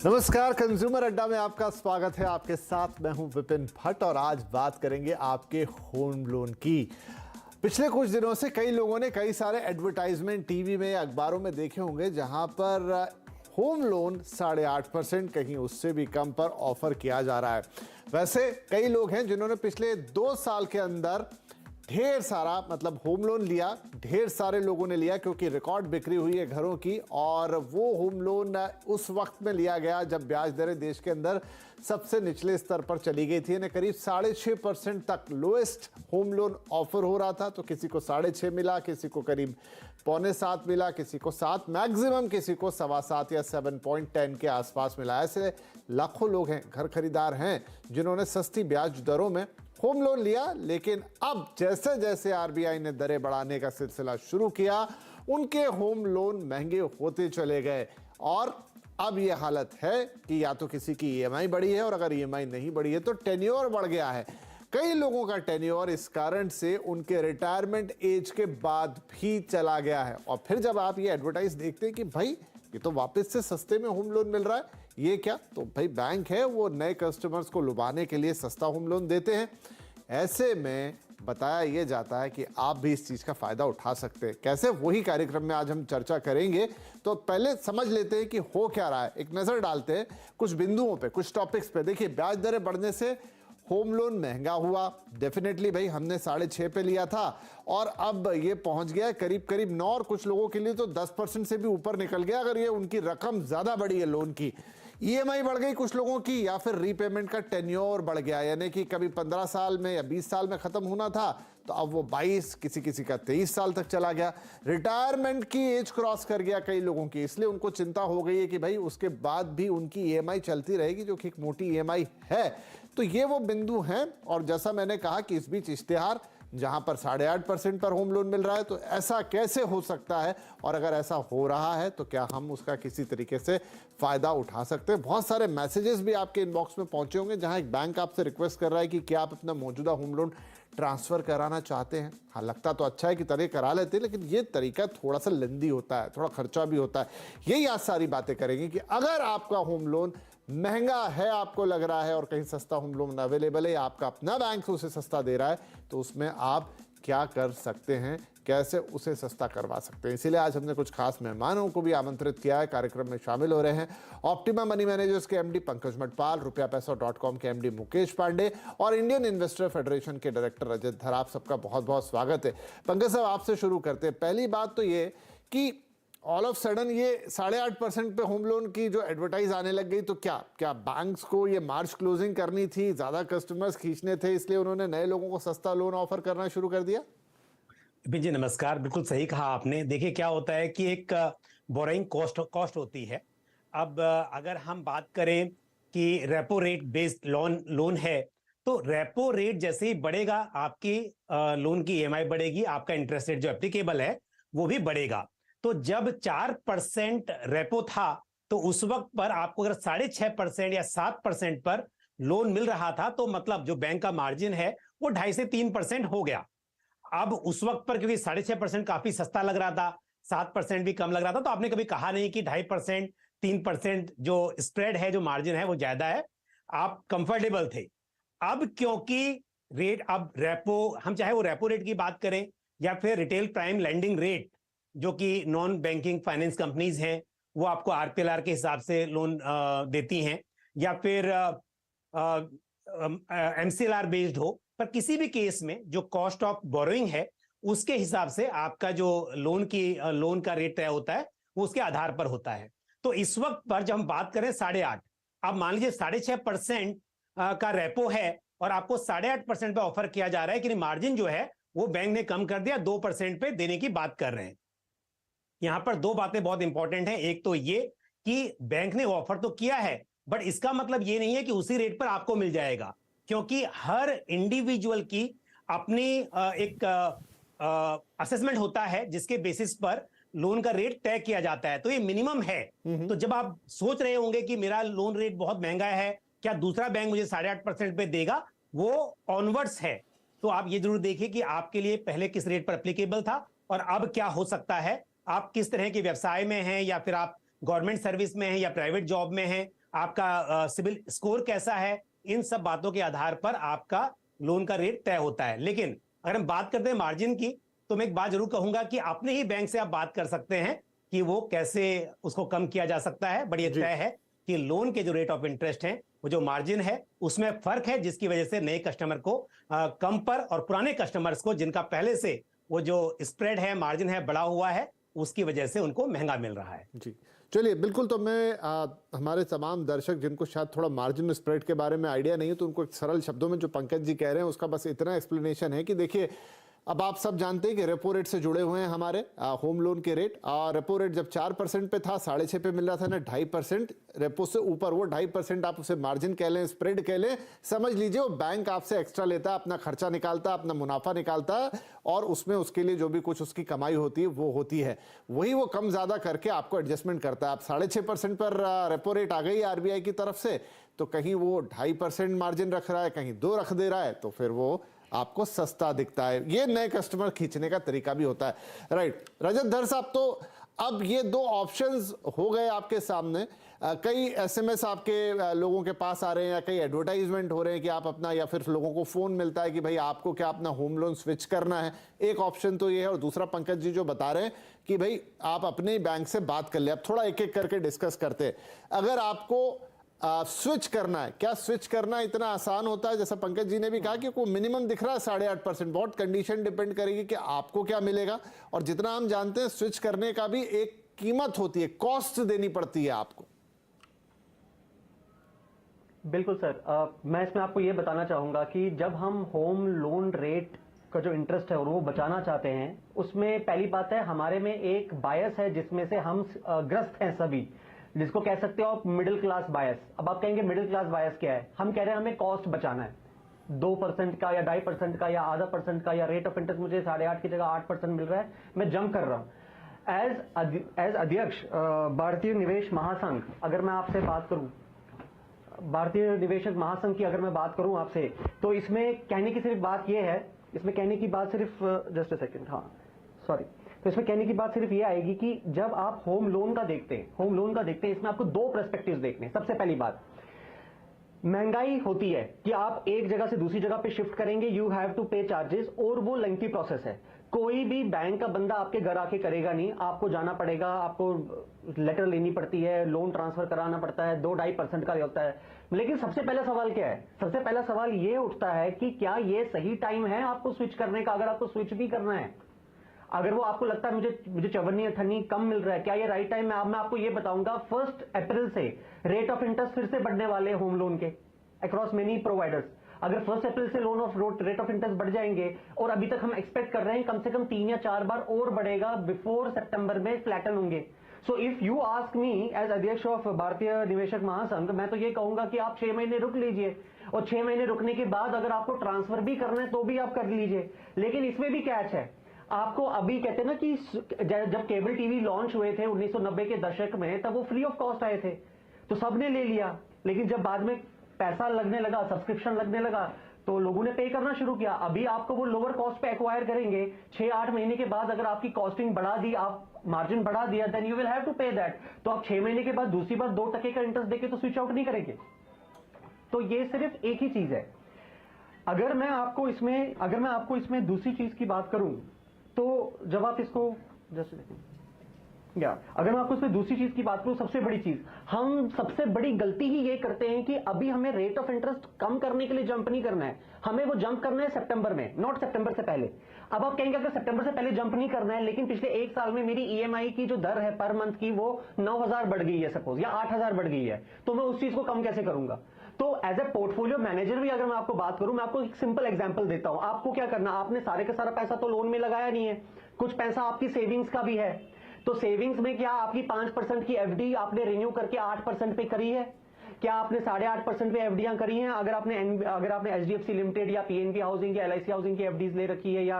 नमस्कार, कंज्यूमर अड्डा में आपका स्वागत है। आपके साथ मैं हूं विपिन भट्ट और आज बात करेंगे आपके होम लोन की। पिछले कुछ दिनों से कई लोगों ने कई सारे एडवर्टाइजमेंट टीवी में अखबारों में देखे होंगे जहां पर होम लोन 8.5% कहीं उससे भी कम पर ऑफर किया जा रहा है। वैसे कई लोग हैं जिन्होंने पिछले 2 साल के अंदर ढेर सारा होम लोन लिया, ढेर सारे लोगों ने लिया क्योंकि रिकॉर्ड बिक्री हुई है घरों की। और वो होम लोन उस वक्त में लिया गया जब ब्याज दरें देश के अंदर सबसे निचले स्तर पर चली गई थी, यानी करीब 6.5% तक लोएस्ट होम लोन ऑफर हो रहा था। तो किसी को 6.5 मिला, किसी को करीब 6.25 मिला, किसी को 7, मैक्सिमम किसी को 7.25 या 7.10 के आसपास मिला। ऐसे लाखों लोग हैं, घर खरीदार हैं जिन्होंने सस्ती ब्याज दरों में होम लोन लिया। लेकिन अब जैसे जैसे आरबीआई ने दरें बढ़ाने का सिलसिला शुरू किया, उनके होम लोन महंगे होते चले गए। और अब यह हालत है कि या तो किसी की ईएमआई बढ़ी है, और अगर ईएमआई नहीं बढ़ी है तो टेन्योर बढ़ गया है। कई लोगों का टेन्योर इस कारण से उनके रिटायरमेंट एज के बाद भी चला गया है। और फिर जब आप ये एडवर्टाइज देखते हैं कि भाई ये तो वापस से सस्ते में होम लोन मिल रहा है, ये क्या? तो भाई बैंक है, वो नए कस्टमर्स को लुभाने के लिए सस्ता होम लोन देते हैं। ऐसे में बताया ये जाता है कि आप भी इस चीज का फायदा उठा सकते हैं। कैसे, वही कार्यक्रम में आज हम चर्चा करेंगे। तो पहले समझ लेते हैं कि हो क्या रहा है, एक नजर डालते हैं कुछ बिंदुओं पे, कुछ टॉपिक्स पे। देखिए, ब्याज दरें बढ़ने से होम लोन महंगा हुआ। डेफिनेटली भाई, हमने 6.5 पे लिया था और अब ये पहुंच गया करीब करीब 9, और कुछ लोगों के लिए तो 10% से भी ऊपर निकल गया अगर ये उनकी रकम ज्यादा बढ़ी है लोन की। ईएमआई बढ़ गई कुछ लोगों की, या फिर रीपेमेंट का टेन्योर बढ़ गया, यानी कि कभी 15 साल में या 20 साल में खत्म होना था तो अब वो 22, किसी का 23 साल तक चला गया। रिटायरमेंट की एज क्रॉस कर गया कई लोगों की, इसलिए उनको चिंता हो गई है कि भाई उसके बाद भी उनकी ईएमआई चलती रहेगी, जो कि एक मोटी ईएमआई है। तो ये वो बिंदु हैं। और जैसा मैंने कहा कि इस बीच इश्तेहार जहां पर 8.5% पर होम लोन मिल रहा है, तो ऐसा कैसे हो सकता है, और अगर ऐसा हो रहा है तो क्या हम उसका किसी तरीके से फायदा उठा सकते हैं? बहुत सारे मैसेजेस भी आपके इनबॉक्स में पहुंचे होंगे जहां एक बैंक आपसे रिक्वेस्ट कर रहा है कि क्या आप अपना मौजूदा होम लोन ट्रांसफर कराना चाहते हैं। हाँ, लगता तो अच्छा है कि तरह करा लेते हैं, लेकिन ये तरीका थोड़ा सा लेंदी होता है, थोड़ा खर्चा भी होता है। यही आज सारी बातें करेंगे कि अगर आपका होम लोन महंगा है, आपको लग रहा है, और कहीं सस्ता होम लोन अवेलेबल है, आपका अपना बैंक उसे सस्ता दे रहा है, तो उसमें आप क्या कर सकते हैं, कैसे उसे सस्ता करवा सकते हैं। इसीलिए आज हमने कुछ खास मेहमानों को भी आमंत्रित किया है, कार्यक्रम में शामिल हो रहे हैं ऑप्टिमा मनी मैनेजर्स के एमडी पंकज मटपाल, rupeapesa.com के एमडी मुकेश पांडे और इंडियन इन्वेस्टर फेडरेशन के डायरेक्टर रजत धर। आप सबका बहुत बहुत स्वागत है। पंकज साहब, आपसे शुरू करते हैं। पहली बात तो ये कि ऑल ऑफ सडन ये 8.5% पे होम लोन की जो एडवर्टाइज आने लग गई, तो क्या बैंक्स को ये मार्च क्लोजिंग करनी थी, ज्यादा कस्टमर्स खींचने थे, इसलिए उन्होंने नए लोगों को सस्ता लोन ऑफर करना शुरू कर दिया? जी नमस्कार, बिल्कुल सही कहा आपने। देखिए, क्या होता है कि एक बोरोइंग कॉस्ट होती है। अब अगर हम बात करें कि रेपो रेट बेस्ड लोन है, तो रेपो रेट जैसे ही बढ़ेगा, आपकी लोन की ईएमआई बढ़ेगी, आपका इंटरेस्ट रेट जो एप्लीकेबल है वो भी बढ़ेगा। तो जब 4% रेपो था, तो उस वक्त पर आपको अगर 6.5% या 7% पर लोन मिल रहा था, तो मतलब जो बैंक का मार्जिन है वो 2.5 से 3% हो गया। अब उस वक्त पर क्योंकि 6.5% काफी सस्ता लग रहा था, 7% भी कम लग रहा था, तो आपने कभी कहा नहीं कि 2.5%, 3% जो स्प्रेड है, जो मार्जिन है वो ज्यादा है, आप कंफर्टेबल थे। अब क्योंकि रेट, अब रेपो, हम चाहे वो रेपो रेट की बात करें या फिर रिटेल प्राइम लेंडिंग रेट, जो कि नॉन बैंकिंग फाइनेंस कंपनीज हैं, वो आपको आरपीएलआर के हिसाब से लोन देती हैं, या फिर एमसीएलआर बेस्ड हो, पर किसी भी केस में जो कॉस्ट ऑफ बोरोइंग है उसके हिसाब से आपका जो लोन का रेट तय होता है वो उसके आधार पर होता है। तो इस वक्त पर जब हम बात करें 8.5, अब मान लीजिए 6.5% का रेपो है और आपको 8.5% पे ऑफर किया जा रहा है कि मार्जिन जो है वो बैंक ने कम कर दिया, 2% पे देने की बात कर रहे हैं। यहां पर दो बातें बहुत इंपॉर्टेंट हैं। एक तो ये कि बैंक ने ऑफर तो किया है, बट इसका मतलब ये नहीं है कि उसी रेट पर आपको मिल जाएगा, क्योंकि हर इंडिविजुअल की अपनी एक असेसमेंट होता है जिसके बेसिस पर लोन का रेट तय किया जाता है। तो ये मिनिमम है। तो जब आप सोच रहे होंगे कि मेरा लोन रेट बहुत महंगा है, क्या दूसरा बैंक मुझे 8.5% पे देगा, वो ऑनवर्ड्स है। तो आप ये जरूर देखिए कि आपके लिए पहले किस रेट पर एप्लीकेबल था और अब क्या हो सकता है। आप किस तरह के व्यवसाय में हैं, या फिर आप गवर्नमेंट सर्विस में हैं या प्राइवेट जॉब में हैं, आपका सिविल स्कोर कैसा है, इन सब बातों के आधार पर आपका लोन का रेट तय होता है। लेकिन अगर हम बात करते हैं मार्जिन की, तो मैं एक बात जरूर कहूंगा कि अपने ही बैंक से आप बात कर सकते हैं कि वो कैसे उसको कम किया जा सकता है। बट ये जी। तय है कि लोन के जो रेट ऑफ इंटरेस्ट है, वो जो मार्जिन है उसमें फर्क है, जिसकी वजह से नए कस्टमर को कम पर और पुराने कस्टमर्स को जिनका पहले से वो जो स्प्रेड है, मार्जिन है, बढ़ा हुआ है, उसकी वजह से उनको महंगा मिल रहा है। जी, चलिए बिल्कुल। तो मैं हमारे तमाम दर्शक जिनको शायद थोड़ा मार्जिन स्प्रेड के बारे में आइडिया नहीं है, तो उनको एक सरल शब्दों में जो पंकज जी कह रहे हैं उसका बस इतना एक्सप्लेनेशन है कि देखिए, अब आप सब जानते हैं कि रेपो रेट से जुड़े हुए हैं हमारे होम लोन के रेट। और रेपो रेट जब 4% पे था, 6.5 पे मिल रहा था ना, 2.5% रेपो से ऊपर, वो 2.5% आप उसे मार्जिन कह लें, स्प्रेड कह लें, समझ लीजिए वो बैंक आपसे एक्स्ट्रा लेता है, अपना खर्चा निकालता है, अपना मुनाफा निकालता है, और उसमें उसके लिए जो भी कुछ उसकी कमाई होती है वो होती है, वही वो कम ज़्यादा करके आपको एडजस्टमेंट करता है। आप 6.5% पर रेपो रेट आ गई आरबीआई की तरफ से, तो कहीं वो 2.5% मार्जिन रख रहा है, कहीं 2 रख दे रहा है, तो फिर वो आपको सस्ता दिखता है। ये नए कस्टमर खींचने का तरीका भी होता है, राइट। रजत धर साहब, तो अब ये 2 ऑप्शंस हो गए आपके सामने। कई एसएमएस आपके लोगों के पास आ रहे हैं, या कई एडवर्टाइजमेंट हो रहे हैं कि आप अपना, या फिर लोगों को फोन मिलता है कि भाई आपको क्या अपना होम लोन स्विच करना है। एक ऑप्शन तो ये है, और दूसरा पंकज जी जो बता रहे हैं कि भाई आप अपने बैंक से बात कर ले। अब थोड़ा एक एक करके डिस्कस करते हैं। अगर आपको स्विच करना है, क्या स्विच करना इतना आसान होता है? जैसा पंकज जी ने भी कहा कि कोई मिनिमम दिख रहा है 8.5%, बहुत कंडीशन डिपेंड करेगी कि आपको क्या मिलेगा। और जितना हम जानते हैं, स्विच करने का भी एक कीमत होती है, कॉस्ट देनी पड़ती है आपको। बिल्कुल सर, मैं इसमें आपको ये बताना चाहूंगा कि जब हम होम लोन रेट का जो इंटरेस्ट है और वो बचाना चाहते हैं, उसमें पहली बात है हमारे में एक बायस है जिसमें से हम ग्रस्त हैं सभी, जिसको कह सकते हो आप मिडिल क्लास बायस। अब आप कहेंगे मिडिल क्लास बायस क्या है? हम कह रहे हैं हमें कॉस्ट बचाना है, 2% का या 2.5% का या आधा % का, या रेट ऑफ इंटरेस्ट मुझे 8.5 की जगह 8% मिल रहा है, मैं जंप कर रहा हूं। एज अध्यक्ष भारतीय निवेश महासंघ, अगर मैं आपसे बात करूं, भारतीय निवेशक महासंघ की अगर मैं बात करूं आपसे, तो इसमें कहने की सिर्फ बात यह है, इसमें कहने की बात सिर्फ जस्ट अ सेकंड, हाँ सॉरी, तो इसमें कहने की बात सिर्फ ये आएगी कि जब आप होम लोन का देखते हैं, इसमें आपको 2 पर्सपेक्टिव्स देखने हैं। सबसे पहली बात, महंगाई होती है कि आप एक जगह से दूसरी जगह पे शिफ्ट करेंगे, यू हैव टू पे चार्जेस, और वो लेंथी प्रोसेस है। कोई भी बैंक का बंदा आपके घर आके करेगा नहीं, आपको जाना पड़ेगा, आपको लेटर लेनी पड़ती है, लोन ट्रांसफर कराना पड़ता है, 2-2.5% का होता है। लेकिन सबसे पहला सवाल क्या है? सबसे पहला सवाल ये उठता है कि क्या ये सही टाइम है आपको स्विच करने का? अगर आपको स्विच भी करना है, अगर वो आपको लगता है मुझे 54 कम मिल रहा है, क्या ये राइट टाइम है? अब मैं आपको ये बताऊंगा, 1 अप्रैल से रेट ऑफ इंटरेस्ट फिर से बढ़ने वाले होम लोन के अक्रॉस मेनी प्रोवाइडर्स। अगर 1 अप्रैल से रेट ऑफ इंटरेस्ट बढ़ जाएंगे, और अभी तक हम एक्सपेक्ट कर रहे हैं कम से कम 3 या 4 बार और बढ़ेगा, बिफोर सितंबर में फ्लैटन होंगे। So if you ask me as अध्यक्ष ऑफ भारतीय निवेशक महासंघ, मैं तो ये कहूंगा कि आप 6 महीने रुक लीजिए, और 6 महीने रुकने के बाद अगर आपको ट्रांसफर भी करना है तो भी आप कर लीजिए। लेकिन इसमें भी कैच है, आपको अभी कहते हैं ना कि जब केबल टीवी लॉन्च हुए थे 1990 के दशक में, तब वो फ्री ऑफ कॉस्ट आए थे, तो सबने ले लिया। लेकिन जब बाद में पैसा लगने लगा, सब्सक्रिप्शन लगने लगा, तो लोगों ने पे करना शुरू किया। अभी आपको वो लोअर कॉस्ट पे एक्वायर करेंगे, 6-8 महीने के बाद अगर आपकी कॉस्टिंग बढ़ा दी, आप मार्जिन बढ़ा दिया, then you will have to pay that. तो आप 6 महीने के बाद दूसरी बार 2% का इंटरेस्ट देके तो स्विच आउट नहीं करेंगे। तो ये सिर्फ एक ही चीज है। अगर मैं आपको इसमें दूसरी चीज की बात करूं, तो जब आप इसको अगर मैं आपको इसमें दूसरी चीज की बात करूं, सबसे बड़ी चीज, हम सबसे बड़ी गलती ही ये करते हैं कि अभी हमें रेट ऑफ इंटरेस्ट कम करने के लिए जंप नहीं करना है, हमें वो जंप करना है सितंबर में, नॉट सितंबर से पहले। अब आप कहेंगे अगर सितंबर से पहले जंप नहीं करना है, लेकिन पिछले 1 साल में मेरी ईएमआई की जो दर है पर मंथ की, वो 9,000 बढ़ गई है सपोज, या 8,000 बढ़ गई है, तो मैं उस चीज को कम कैसे करूंगा? तो एज ए पोर्टफोलियो मैनेजर भी अगर मैं आपको बात करूं, मैं आपको एक सिंपल एग्जांपल देता हूं। आपको क्या करना, आपने सारे का सारा पैसा तो लोन में लगाया नहीं है, कुछ पैसा आपकी सेविंग्स का भी है। तो सेविंग्स में क्या आपकी 5% की एफडी आपने रिन्यू करके 8% पे करी है? क्या आपने 8.5% पे एफडीआं करी हैं? अगर आपने एचडीएफसी लिमिटेड या पीएनबी हाउसिंग या एलआईसी हाउसिंग की एफडीज ले रखी है, या